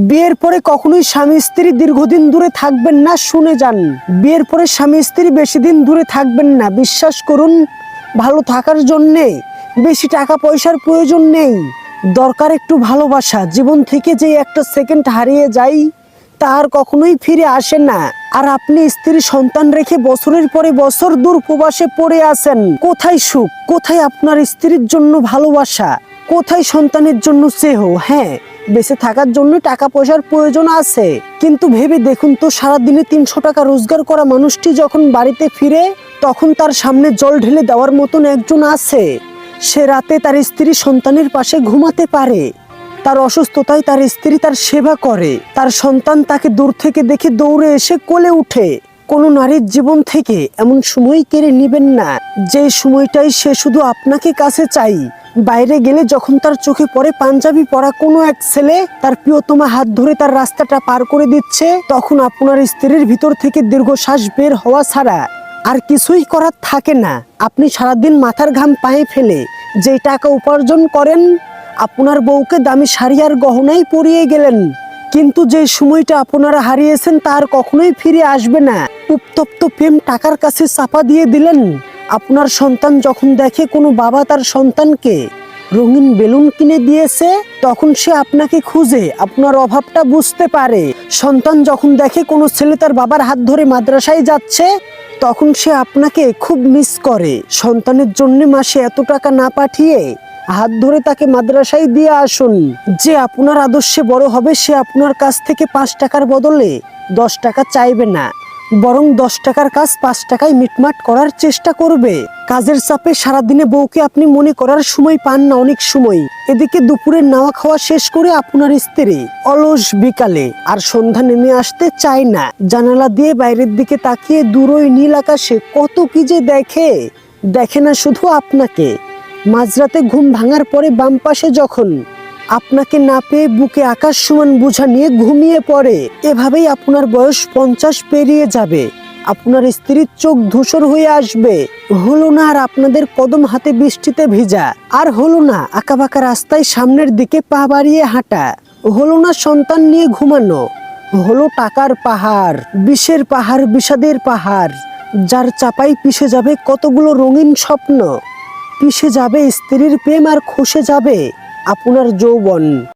বিয়ের পরে কখনোই স্বামী স্ত্রী দীর্ঘদিন দূরে থাকবেন না, শুনে যান। বিয়ের পরে স্বামী স্ত্রী বেশি দিন দূরে থাকবেন না। বিশ্বাস করুন, ভালো থাকার জন্যে বেশি টাকা পয়সার প্রয়োজন নেই, দরকার একটু ভালোবাসা। জীবন থেকে যে একটা সেকেন্ড হারিয়ে যায় তার কখনোই ফিরে আসে না। আর আপনি স্ত্রী সন্তান রেখে বছরের পরে বছর দূর প্রবাসে পড়ে আছেন। কোথায় সুখ, কোথায় আপনার স্ত্রীর জন্য ভালোবাসা, কোথায় সন্তানের জন্য স্নেহ? হ্যাঁ, বেঁচে থাকার জন্য টাকা পয়সার প্রয়োজন আছে, কিন্তু ভেবে দেখুন তো, সারাদিনে 300 টাকা রোজগার করা মানুষটি যখন বাড়িতে ফিরে, তখন তার সামনে জল ঢেলে দেওয়ার মতন একজন আছে। সে রাতে তার স্ত্রী সন্তানের পাশে ঘুমাতে পারে, তার অসুস্থতায় তার স্ত্রী তার সেবা করে, তার সন্তান তাকে দূর থেকে দেখে দৌড়ে এসে কোলে উঠে। কোনো নারীর জীবন থেকে এমন সময় কেড়ে নেবেন না যে সময়টাই সে শুধু আপনাকে কাছে চাই। বাইরে গেলে যখন তার চোখে পড়ে পাঞ্জাবি পরা কোনো এক ছেলে তার প্রিয়তমা হাত ধরে তার রাস্তাটা পার করে দিচ্ছে, তখন আপনার স্ত্রীর ভিতর থেকে দীর্ঘশ্বাস বের হওয়া ছাড়া আর কিছুই করার থাকে না। আপনি সারাদিন মাথার ঘাম পায়ে ফেলে যে টাকা উপার্জন করেন, আপনার বউকে দামি শাড়ি আর গহনাই পরিয়ে গেলেন, কিন্তু যে সময়টা আপনারা হারিয়েছেন তার কখনোই ফিরে আসবে না। উত্তপ্ত প্রেম টাকার কাছে চাপা দিয়ে দিলেন। আপনার সন্তান যখন দেখে কোনো বাবা তার সন্তানকে রঙিন বেলুন কিনে দিয়েছে, তখন সে আপনাকে খুঁজে আপনার অভাবটা বুঝতে পারে। সন্তান যখন দেখে কোনো ছেলে তার বাবার হাত ধরে মাদ্রাসায় যাচ্ছে, তখন সে আপনাকে খুব মিস করে। সন্তানের জন্য মাসে এত টাকা না পাঠিয়ে হাত ধরে তাকে মাদ্রাসায় দিয়ে আসুন। যে আপনার আদর্শে বড় হবে সে আপনার কাছ থেকে 5 টাকার বদলে 10 টাকা চাইবে না, বরং 10 টাকার কাজ 5 টাকায় মিটমাট করার চেষ্টা করবে। কাজের চাপে সারাদিনে বউকে আপনি মনে করার সময় পান না অনেক সময়। এদিকে দুপুরের নাওয়া খাওয়া শেষ করে আপনার স্ত্রী অলস বিকালে আর সন্ধ্যা নেমে আসতে চায় না। জানালা দিয়ে বাইরের দিকে তাকিয়ে দূর ওই নীল আকাশে কত কি যে দেখে। দেখে না শুধু আপনাকে, মাঝরাতে ঘুম ভাঙার পরে বাম পাশে যখন আপনাকে না পেয়ে বুকে আকাশ সমান বোঝা নিয়ে ঘুমিয়ে পড়ে। এভাবেই আপনার বয়স 50 পেরিয়ে যাবে, আপনার স্ত্রীর চোখ ধূসর হয়ে আসবে। হলো না আর আপনাদের কদম হাতে বৃষ্টিতে ভিজা, আর হলো না আঁকাবাঁকা রাস্তায় সামনের দিকে পা বাড়িয়ে হাঁটা, হলো না সন্তান নিয়ে ঘুমানো, হলো টাকার পাহাড়, বিষের পাহাড়, বিষাদের পাহাড়, যার চাপাই পিষে যাবে কতগুলো রঙিন স্বপ্ন, পিষে যাবে স্ত্রীর প্রেম আর খসে যাবে আপনার যৌবন।